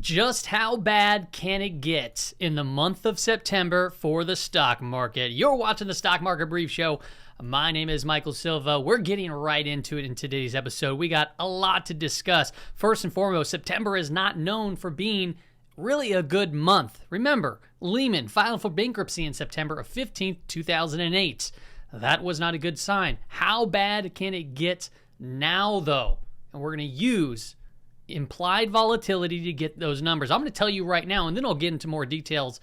Just how bad can it get in the month of September for the stock market? You're watching the Stock Market Brief Show. My name is Michael Silva. We're getting right into it in today's episode. We got a lot to discuss. First and foremost, September is not known for being really a good month. Remember, Lehman filed for bankruptcy in September of 15th, 2008. That was not a good sign. How bad can it get now, though? And we're going to use implied volatility to get those numbers. I'm going to tell you right now, and then I'll get into more details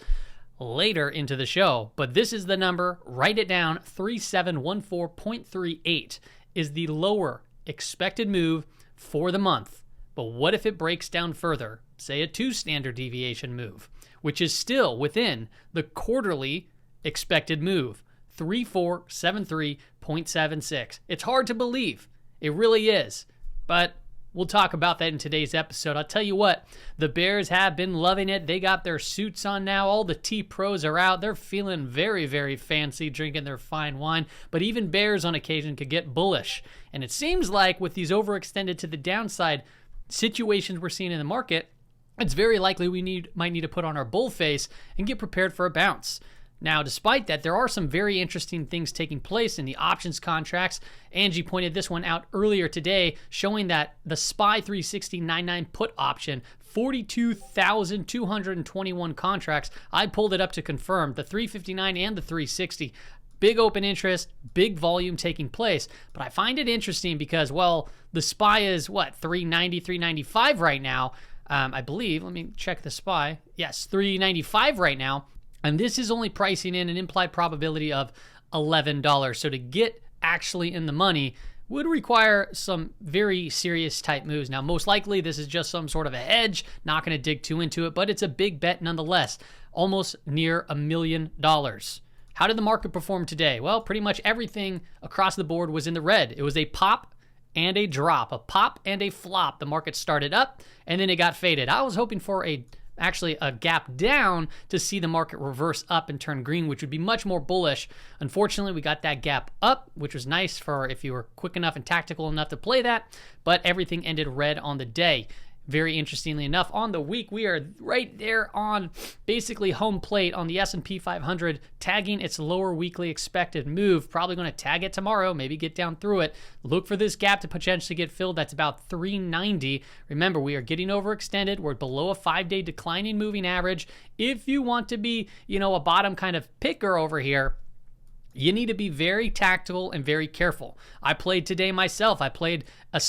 later into the show. But this is the number. Write it down. 3714.38 is the lower expected move for the month. But what if it breaks down further? Say a 2 standard deviation move, which is still within the quarterly expected move. 3473.76. It's hard to believe. It really is. But we'll talk about that in today's episode. I'll tell you what, the Bears have been loving it. They got their suits on now. All the T-Pros are out. They're feeling very, very fancy, drinking their fine wine. But even Bears on occasion could get bullish. And it seems like with these overextended to the downside situations we're seeing in the market, it's very likely we might need to put on our bull face and get prepared for a bounce. Now, despite that, there are some very interesting things taking place in the options contracts. Angie pointed this one out earlier today, showing that the SPY 360.99 put option, 42,221 contracts. I pulled it up to confirm the 359 and the 360. Big open interest, big volume taking place. But I find it interesting because, well, the SPY is what, 390, 395 right now. I believe, let me check the SPY. Yes, 395 right now. And this is only pricing in an implied probability of $11. So to get actually in the money would require some very serious type moves. Now, most likely this is just some sort of a hedge, not going to dig too into it, but it's a big bet nonetheless, almost near $1 million. How did the market perform today? Well, pretty much everything across the board was in the red. It was a pop and a drop, a pop and a flop. The market started up and then it got faded. I was hoping for actually a gap down to see the market reverse up and turn green, which would be much more bullish. Unfortunately, we got that gap up, which was nice for if you were quick enough and tactical enough to play that, but everything ended red on the day. Very interestingly enough, on the week, we are right there on basically home plate on the S&P 500, tagging its lower weekly expected move. Probably going to tag it tomorrow, maybe get down through it. Look for this gap to potentially get filled. That's about 390. Remember, we are getting overextended. We're below a 5-day declining moving average. If you want to be, a bottom kind of picker over here, you need to be very tactical and very careful. I played today myself. I played a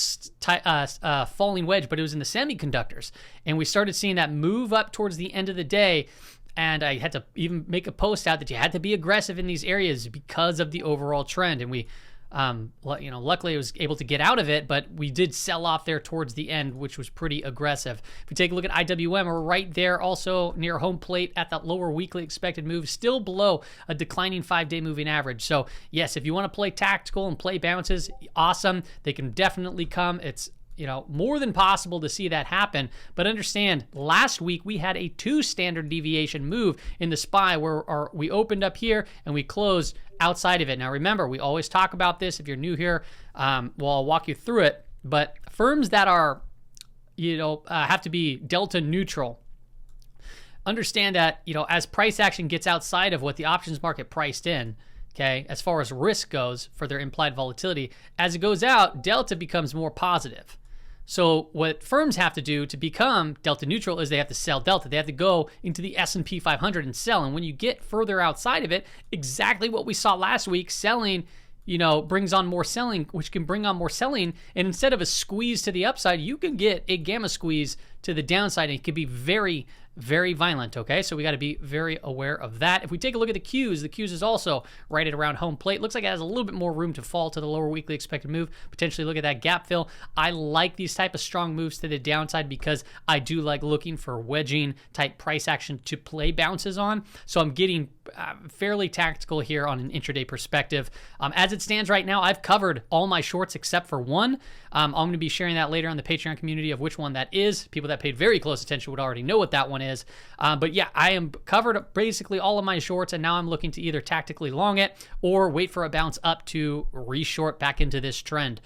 falling wedge, but it was in the semiconductors. And we started seeing that move up towards the end of the day. And I had to even make a post out that you had to be aggressive in these areas because of the overall trend. And we, luckily I was able to get out of it, but we did sell off there towards the end, which was pretty aggressive. If we take a look at IWM, we're right there also near home plate at that lower weekly expected move, still below a declining 5-day moving average. So yes, if you want to play tactical and play bounces, awesome. They can definitely come. It's more than possible to see that happen. But understand, last week we had a 2 standard deviation move in the SPY where we opened up here and we closed outside of it. Now remember, we always talk about this. If you're new here, I'll walk you through it. But firms that are, have to be delta neutral, understand that, as price action gets outside of what the options market priced in, okay, as far as risk goes for their implied volatility, as it goes out, delta becomes more positive. So what firms have to do to become delta neutral is they have to sell delta. They have to go into the S&P 500 and sell. And when you get further outside of it, exactly what we saw last week, selling, brings on more selling, which can bring on more selling. And instead of a squeeze to the upside, you can get a gamma squeeze to the downside. And it can be very, very violent, okay? So we got to be very aware of that. If we take a look at the Qs is also right at around home plate. Looks like it has a little bit more room to fall to the lower weekly expected move. Potentially look at that gap fill. I like these type of strong moves to the downside because I do like looking for wedging type price action to play bounces on. So I'm getting fairly tactical here on an intraday perspective. As it stands right now, I've covered all my shorts except for one. I'm going to be sharing that later on the Patreon community of which one that is. People that paid very close attention would already know what that one is. But yeah, I am covered basically all of my shorts, and now I'm looking to either tactically long it or wait for a bounce up to reshort back into this trend.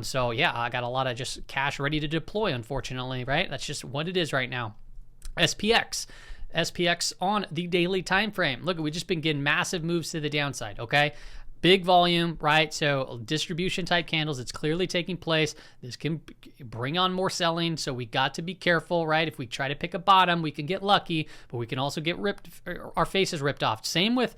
So yeah, I got a lot of just cash ready to deploy, unfortunately, right? That's just what it is right now. SPX. SPX on the daily time frame. Look, we've just been getting massive moves to the downside, okay? Big volume, right? So distribution type candles, it's clearly taking place. This can bring on more selling, so we got to be careful, right? If we try to pick a bottom, we can get lucky, but we can also get ripped, our faces ripped off. Same with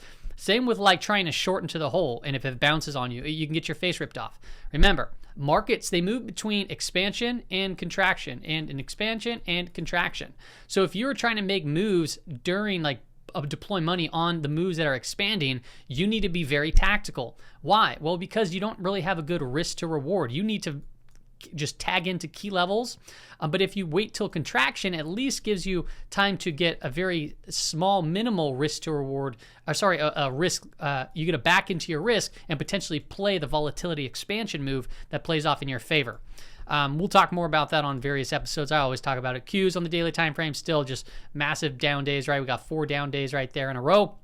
like trying to shorten to the hole, and if it bounces on you, you can get your face ripped off. Remember, markets, they move between expansion and contraction, and an expansion and contraction. So if you're trying to make moves during like deploy money on the moves that are expanding, you need to be very tactical. Why? Well, because you don't really have a good risk to reward. You need to just tag into key levels. But if you wait till contraction, at least gives you time to get a very small minimal risk to reward, a risk, you get to back into your risk and potentially play the volatility expansion move that plays off in your favor. We'll talk more about that on various episodes. I always talk about it. Qs on the daily time frame, still just massive down days, right? We got 4 down days right there in a row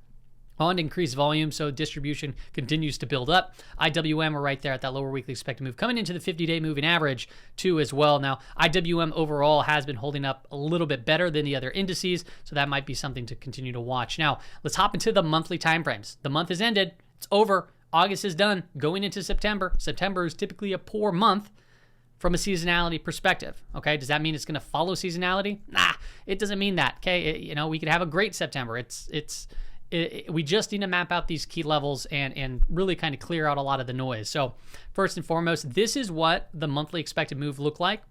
on increased volume, so distribution continues to build up. IWM are right there at that lower weekly expected move, coming into the 50-day moving average too as well. Now, IWM overall has been holding up a little bit better than the other indices, so that might be something to continue to watch. Now, let's hop into the monthly time frames. The month has ended. It's over. August is done. Going into September. September is typically a poor month from a seasonality perspective, okay? Does that mean it's going to follow seasonality? Nah, it doesn't mean that, okay? We could have a great September. We just need to map out these key levels and really kind of clear out a lot of the noise. So first and foremost, this is what the monthly expected move looked like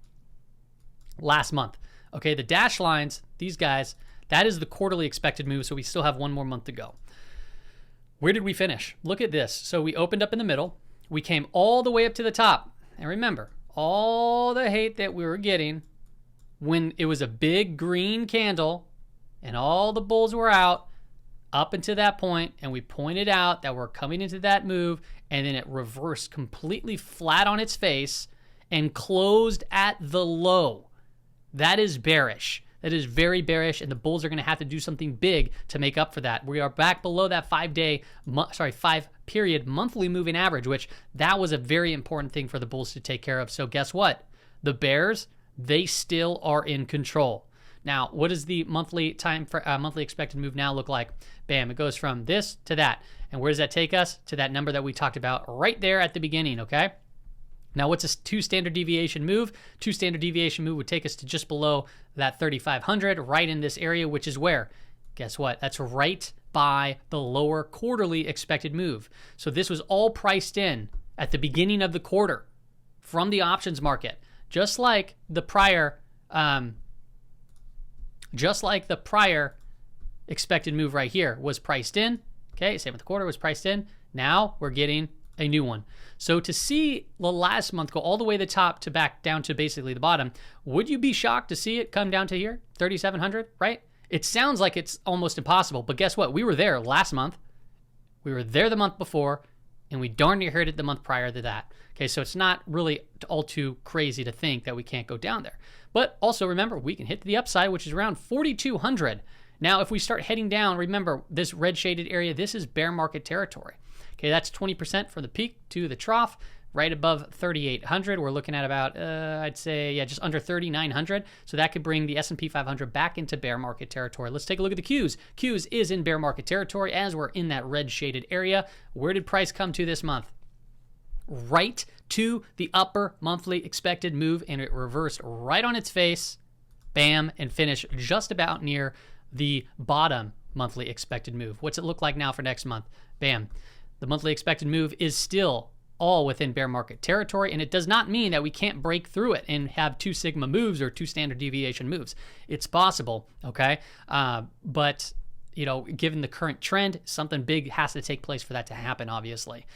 last month, okay? The dashed lines, these guys, that is the quarterly expected move, so we still have one more month to go. Where did we finish? Look at this. So we opened up in the middle. We came all the way up to the top. And remember, all the hate that we were getting when it was a big green candle and all the bulls were out up until that point, and we pointed out that we're coming into that move, and then it reversed completely flat on its face and closed at the low. That is bearish. That is very bearish, and the bulls are going to have to do something big to make up for that. We are back below that 5-period monthly moving average, which that was a very important thing for the bulls to take care of. So guess what? The bears, they still are in control. Now, what does the monthly monthly expected move now look like? Bam, it goes from this to that. And where does that take us? To that number that we talked about right there at the beginning, okay? Now, what's a 2 standard deviation move? 2 standard deviation move would take us to just below that 3,500, right in this area, which is where? Guess what? That's right by the lower quarterly expected move. So this was all priced in at the beginning of the quarter from the options market, just like the prior expected move right here was priced in. Okay, same with the quarter was priced in. Now we're getting a new one. So to see the last month go all the way to the top to back down to basically the bottom, would you be shocked to see it come down to here, 3,700, right? It sounds like it's almost impossible, but guess what? We were there last month. We were there the month before, and we darn near hit it the month prior to that. Okay, so it's not really all too crazy to think that we can't go down there. But also remember, we can hit the upside, which is around 4,200. Now, if we start heading down, remember this red shaded area, this is bear market territory. Okay, that's 20% from the peak to the trough, right above 3,800. We're looking at about, I'd say, yeah, just under 3,900. So that could bring the S&P 500 back into bear market territory. Let's take a look at the Qs. Qs is in bear market territory as we're in that red shaded area. Where did price come to this month? Right to the upper monthly expected move, and it reversed right on its face, bam, and finished just about near the bottom monthly expected move. What's it look like now for next month? Bam. The monthly expected move is still all within bear market territory, and it does not mean that we can't break through it and have 2 sigma moves or 2 standard deviation moves. It's possible, okay? But, given the current trend, something big has to take place for that to happen, obviously.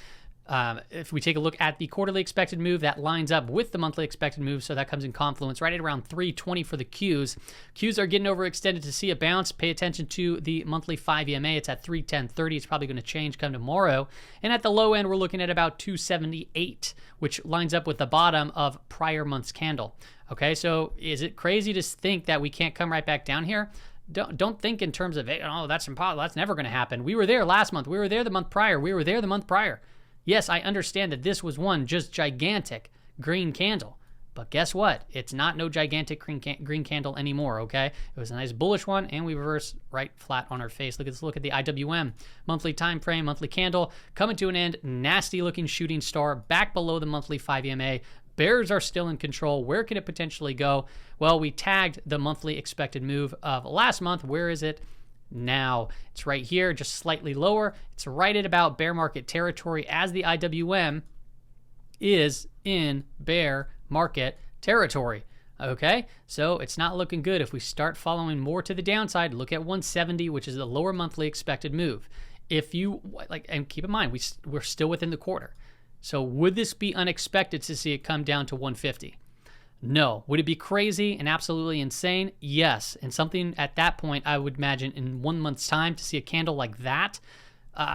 If we take a look at the quarterly expected move, that lines up with the monthly expected move, so that comes in confluence right at around 320 for the Qs. Qs are getting overextended to see a bounce. Pay attention to the monthly 5 EMA. It's at 310.30. It's probably going to change come tomorrow. And at the low end, we're looking at about 278, which lines up with the bottom of prior month's candle. Okay, so is it crazy to think that we can't come right back down here? Don't think in terms of, that's impossible. That's never going to happen. We were there last month. We were there the month prior. We were there the month prior. Yes, I understand that this was one just gigantic green candle, But guess what? It's not no gigantic green candle anymore, okay? It was a nice bullish one, and we reversed right flat on our face. Let's look at the IWM. Monthly time frame, monthly candle, coming to an end. Nasty looking shooting star, back below the monthly 5 EMA. Bears are still in control. Where could it potentially go? Well, we tagged the monthly expected move of last month. Where is it now? It's right here, just slightly lower. It's right at about bear market territory as the IWM is in bear market territory. Okay, so it's not looking good. If we start following more to the downside, look at 170, which is the lower monthly expected move. If you like, and keep in mind, we're still within the quarter. So would this be unexpected to see it come down to 150? No. Would it be crazy and absolutely insane? Yes. And something at that point, I would imagine in 1 month's time to see a candle like that,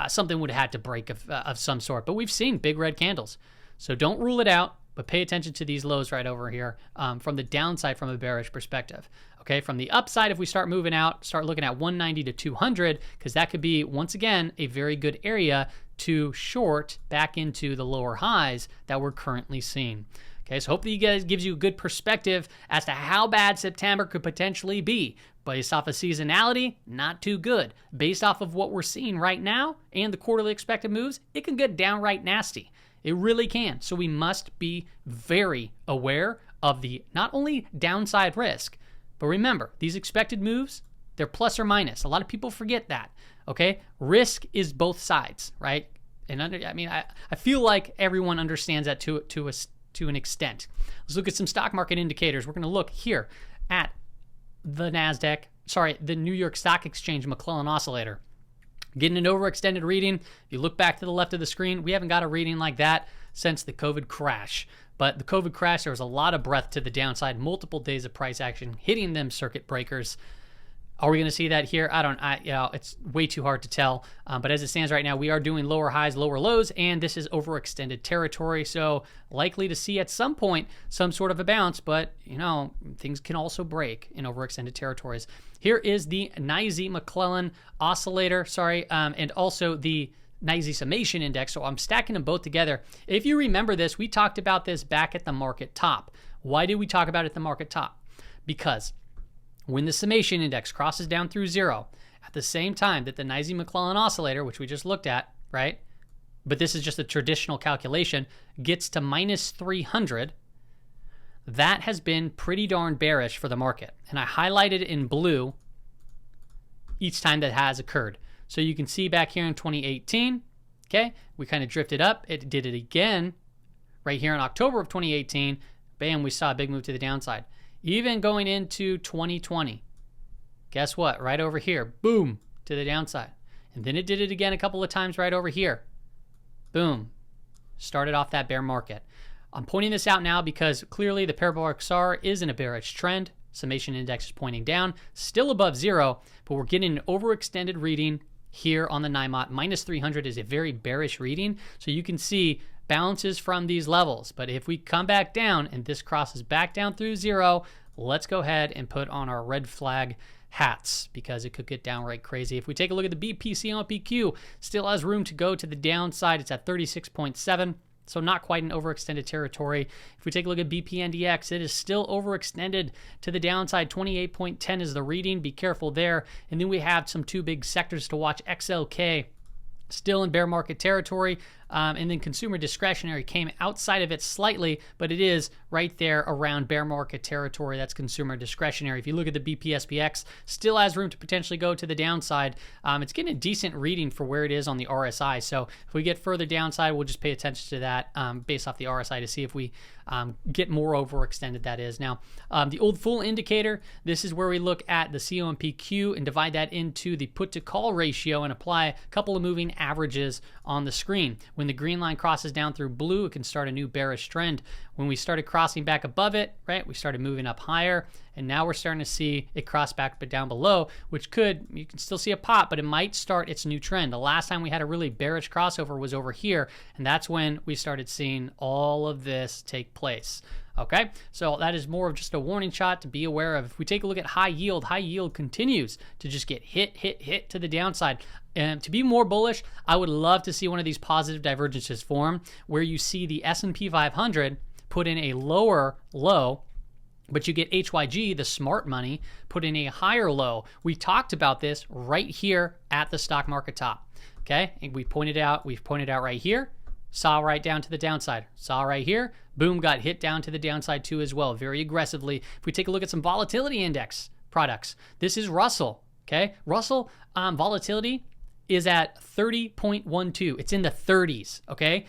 something would have had to break of some sort. But we've seen big red candles. So don't rule it out, but pay attention to these lows right over here from the downside from a bearish perspective. Okay, from the upside, if we start moving out, start looking at 190 to 200, because that could be, once again, a very good area to short back into the lower highs that we're currently seeing. Okay, so hopefully you guys gives you a good perspective as to how bad September could potentially be. Based off of seasonality, not too good. Based off of what we're seeing right now and the quarterly expected moves, it can get downright nasty. It really can. So we must be very aware of the not only downside risk, but remember, these expected moves, they're plus or minus. A lot of people forget that. Okay, risk is both sides, right? And I feel like everyone understands that to an extent. Let's look at some stock market indicators. We're going to look here at the the New York Stock Exchange McClellan Oscillator. Getting an overextended reading. If you look back to the left of the screen, we haven't got a reading like that since the COVID crash. But the COVID crash, there was a lot of breadth to the downside, multiple days of price action, hitting them circuit breakers. Are we going to see that here? It's way too hard to tell. But as it stands right now, we are doing lower highs, lower lows, and this is overextended territory. So likely to see at some point some sort of a bounce, but things can also break in overextended territories. Here is the NYSE McClellan Oscillator, and also the NYSE Summation Index. So I'm stacking them both together. If you remember this, we talked about this back at the market top. Why did we talk about it at the market top? Because when the summation index crosses down through zero, at the same time that the NYSE McClellan Oscillator, which we just looked at, right? But this is just a traditional calculation, gets to minus 300, that has been pretty darn bearish for the market. And I highlighted in blue each time that has occurred. So you can see back here in 2018, okay, we kind of drifted up. It did it again right here in October of 2018. Bam, we saw a big move to the downside. Even going into 2020, guess what? Right over here, boom, to the downside. And then it did it again a couple of times right over here. Boom, started off that bear market. I'm pointing this out now because clearly the parabolic SAR is in a bearish trend. Summation index is pointing down, still above zero, but we're getting an overextended reading here on the NYMOT. Minus 300 is a very bearish reading. So you can see bounces from these levels. But if we come back down and this crosses back down through zero, let's go ahead and put on our red flag hats because it could get downright crazy. If we take a look at the BPC on PQ, still has room to go to the downside. It's at 36.7. So not quite an overextended territory. If we take a look at BPNDX, it is still overextended to the downside. 28.10 is the reading. Be careful there. And then we have some two big sectors to watch. XLK still in bear market territory, and then consumer discretionary came outside of it slightly, but it is right there around bear market territory. That's consumer discretionary. If you look at the BPSPX, still has room to potentially go to the downside. It's getting a decent reading for where it is on the RSI. So if we get further downside, we'll just pay attention to that based off the RSI to see if we get more overextended, that is. Now, the old full indicator, this is where we look at the COMPQ and divide that into the put to call ratio and apply a couple of moving averages on the screen. When the green line crosses down through blue, it can start a new bearish trend. When we started crossing back above it, right, we started moving up higher, and now we're starting to see it cross back but down below, which you can still see a pop, but it might start its new trend. The last time we had a really bearish crossover was over here, and that's when we started seeing all of this take place. Okay, so that is more of just a warning shot to be aware of. If we take a look at high yield continues to just get hit to the downside. And to be more bullish, I would love to see one of these positive divergences form where you see the S&P 500 put in a lower low, but you get HYG, the smart money, put in a higher low. We talked about this right here at the stock market top. Okay, and we've pointed out right here, saw right down to the downside, saw right here, boom, got hit down to the downside too as well, very aggressively. If we take a look at some volatility index products, this is Russell. Okay, Russell volatility is at 30.12. It's in the 30s. Okay,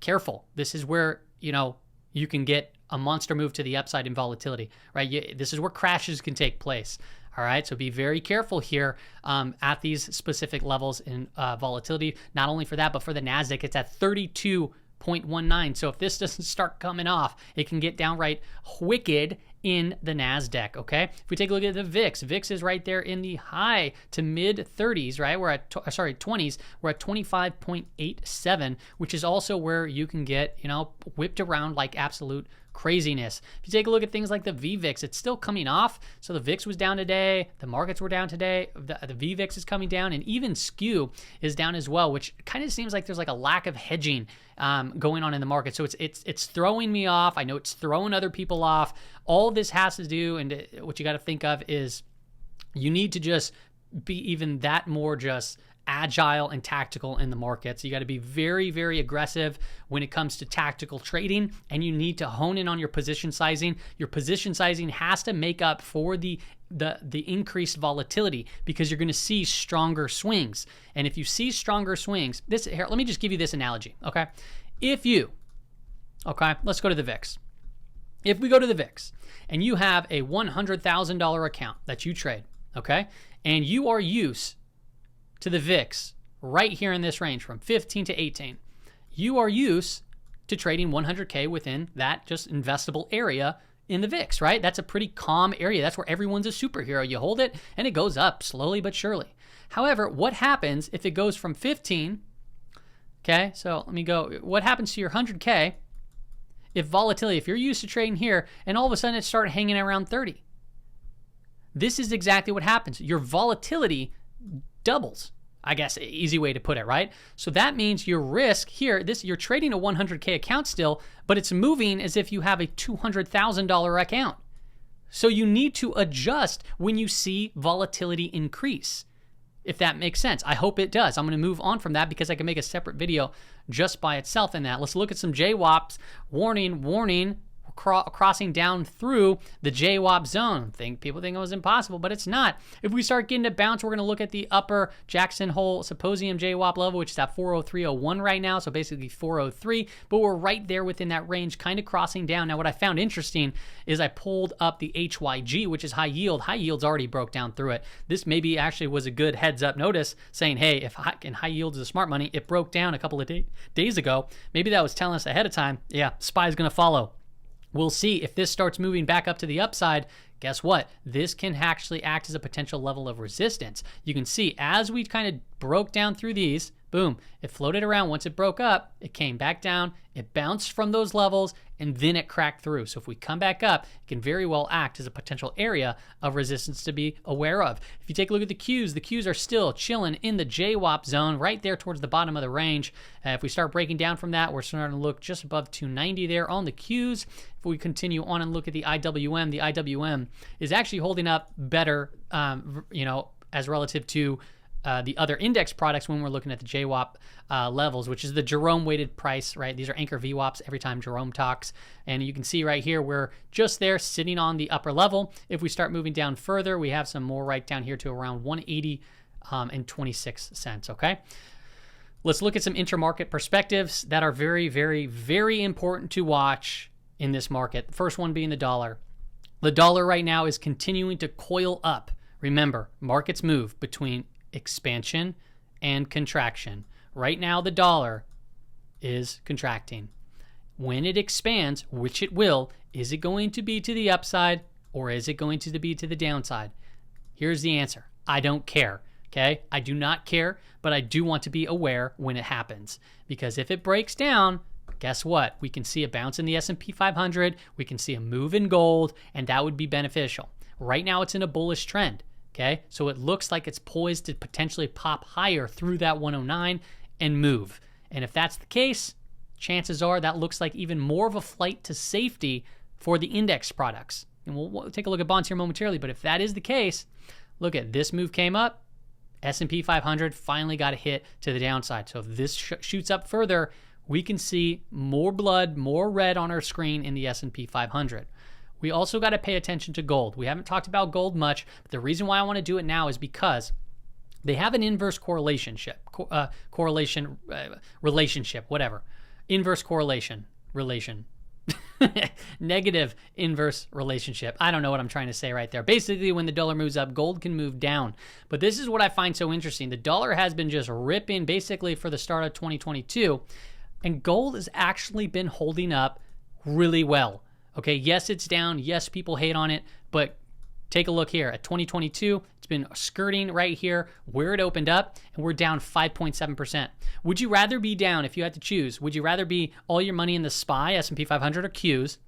careful. This is where you can get a monster move to the upside in volatility, right? This is where crashes can take place. All right, so be very careful here at these specific levels in volatility. Not only for that, but for the NASDAQ, it's at 32.19. So if this doesn't start coming off, it can get downright wicked in the NASDAQ, okay? If we take a look at the VIX, VIX is right there in the high to mid 30s, right? We're at, 20s. We're at 25.87, which is also where you can get, whipped around like absolute craziness. If you take a look at things like the VVIX, it's still coming off. So the VIX was down today. The markets were down today. The VVIX is coming down, and even SKU is down as well, which kind of seems like there's like a lack of hedging going on in the market. So it's throwing me off. I know it's throwing other people off. All this has to do, and what you got to think of is you need to just be even that more just agile and tactical in the markets. You got to be very, very aggressive when it comes to tactical trading, and you need to hone in on your position sizing. Your position sizing has to make up for the increased volatility, because you're going to see stronger swings. And if you see stronger swings, here, let me just give you this analogy, okay? Let's go to the VIX. If we go to the VIX and you have a $100,000 account that you trade, okay, and you are used to the VIX right here in this range from 15 to 18, you are used to trading 100K within that just investable area in the VIX, right? That's a pretty calm area. That's where everyone's a superhero. You hold it and it goes up slowly but surely. However, what happens if it goes from 15, okay, so let me go, what happens to your 100K if volatility, if you're used to trading here and all of a sudden it started hanging around 30? This is exactly what happens. Your volatility doubles, I guess, easy way to put it, right? So that means your risk here, you're trading a 100K account still, but it's moving as if you have a $200,000 account. So you need to adjust when you see volatility increase, if that makes sense. I hope it does. I'm going to move on from that because I can make a separate video just by itself in that. Let's look at some JWAPs. Warning, crossing down through the JWAP zone. People think it was impossible, but it's not. If we start getting to bounce, we're going to look at the upper Jackson Hole Symposium JWAP level, which is at 403.01 right now, so basically 403, but we're right there within that range, kind of crossing down. Now, what I found interesting is I pulled up the HYG, which is high yield. High yield's already broke down through it. This maybe actually was a good heads up notice saying, hey, if high yield is a smart money, it broke down a couple of days ago. Maybe that was telling us ahead of time, yeah, SPY's going to follow. We'll see if this starts moving back up to the upside. Guess what? This can actually act as a potential level of resistance. You can see as we kind of broke down through these, boom, it floated around. Once it broke up, it came back down, it bounced from those levels, and then it cracked through. So if we come back up, it can very well act as a potential area of resistance to be aware of. If you take a look at the Qs are still chilling in the JWAP zone right there towards the bottom of the range. If we start breaking down from that, we're starting to look just above 290 there on the Qs. If we continue on and look at the IWM is actually holding up better, as relative to the other index products when we're looking at the JWAP levels, which is the Jerome weighted price, right? These are anchor VWAPs every time Jerome talks. And you can see right here, we're just there sitting on the upper level. If we start moving down further, we have some more right down here to around 180 and 26 cents, okay? Let's look at some intermarket perspectives that are very, very, very important to watch in this market. The first one being the dollar. The dollar right now is continuing to coil up. Remember, markets move between expansion and contraction. Right now, the dollar is contracting. When it expands, which it will, is it going to be to the upside or is it going to be to the downside? Here's the answer. I don't care. Okay? I do not care, but I do want to be aware when it happens. Because if it breaks down, guess what? We can see a bounce in the S&P 500, we can see a move in gold, and that would be beneficial. Right now, it's in a bullish trend. Okay, so it looks like it's poised to potentially pop higher through that 109 and move. And if that's the case, chances are that looks like even more of a flight to safety for the index products. And we'll take a look at bonds here momentarily, but if that is the case, look at this move came up, S&P 500 finally got a hit to the downside. So if this shoots up further, we can see more blood, more red on our screen in the S&P 500. We also got to pay attention to gold. We haven't talked about gold much, but the reason why I want to do it now is because they have an inverse relationship, whatever. Inverse correlation, relation. Negative inverse relationship. I don't know what I'm trying to say right there. Basically, when the dollar moves up, gold can move down. But this is what I find so interesting. The dollar has been just ripping basically for the start of 2022, and gold has actually been holding up really well. Okay, yes, it's down. Yes, people hate on it, but take a look here at 2022. It's been skirting right here where it opened up, and we're down 5.7%. Would you rather be down, if you had to choose, would you rather be all your money in the SPY, S&P 500, or Qs,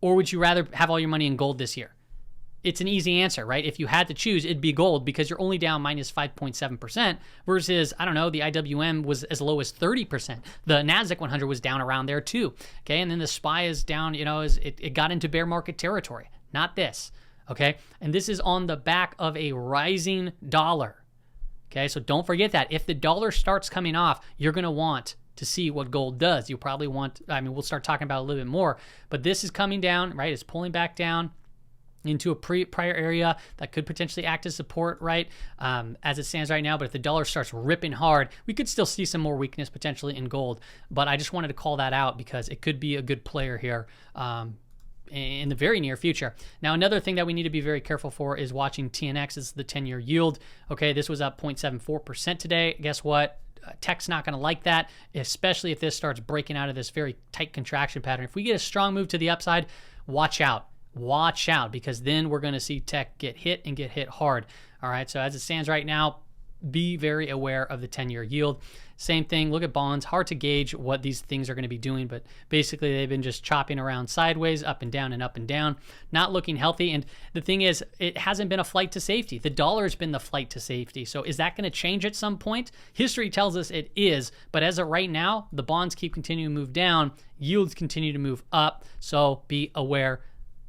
or would you rather have all your money in gold this year? It's an easy answer, right? If you had to choose, it'd be gold because you're only down minus 5.7% versus, I don't know, the IWM was as low as 30%. The NASDAQ 100 was down around there too, okay? And then the SPY is down, you know, it got into bear market territory. Not this. Okay, and this is on the back of a rising dollar. Okay, so don't forget that. If the dollar starts coming off, you're going to want to see what gold does. You probably want, I mean, we'll start talking about it a little bit more, but this is coming down, right? It's pulling back down into a prior area that could potentially act as support, right? As it stands right now, but if the dollar starts ripping hard, we could still see some more weakness potentially in gold. But I just wanted to call that out because it could be a good player here. In the very near future. Now, another thing that we need to be very careful for is watching TNX. Is the 10-year yield. Okay, this was up 0.74% today. Guess what? Tech's not going to like that, especially if this starts breaking out of this very tight contraction pattern. If we get a strong move to the upside, watch out. Watch out, because then we're going to see tech get hit and get hit hard. All right, so as it stands right now, be very aware of the 10-year yield. Same thing, look at bonds. Hard to gauge what these things are going to be doing, but basically they've been just chopping around sideways, up and down and up and down, not looking healthy. And the thing is, it hasn't been a flight to safety. The dollar has been the flight to safety. So is that going to change at some point? History tells us it is, but as of right now, the bonds keep continuing to move down, yields continue to move up, so be aware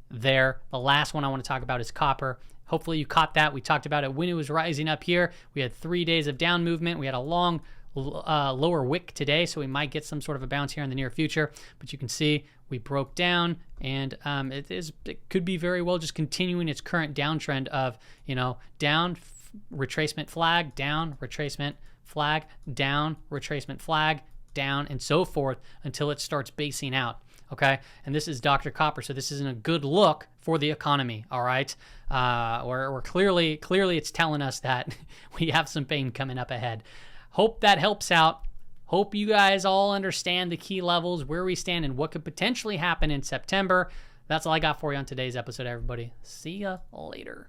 there. The last one I want to talk about is copper. Hopefully you caught that. We talked about it when it was rising up here. We had 3 days of down movement. We had a long lower wick today, so we might get some sort of a bounce here in the near future. But you can see we broke down, and it could be very well just continuing its current downtrend of, you know, down, retracement flag, down, retracement flag, down, retracement flag, down, and so forth until it starts basing out. Okay, and this is Dr. Copper, so this isn't a good look for the economy. All right, we're clearly it's telling us that we have some pain coming up ahead. Hope that helps out. Hope you guys all understand the key levels, where we stand, and what could potentially happen in September. That's all I got for you on today's episode, everybody. See ya later.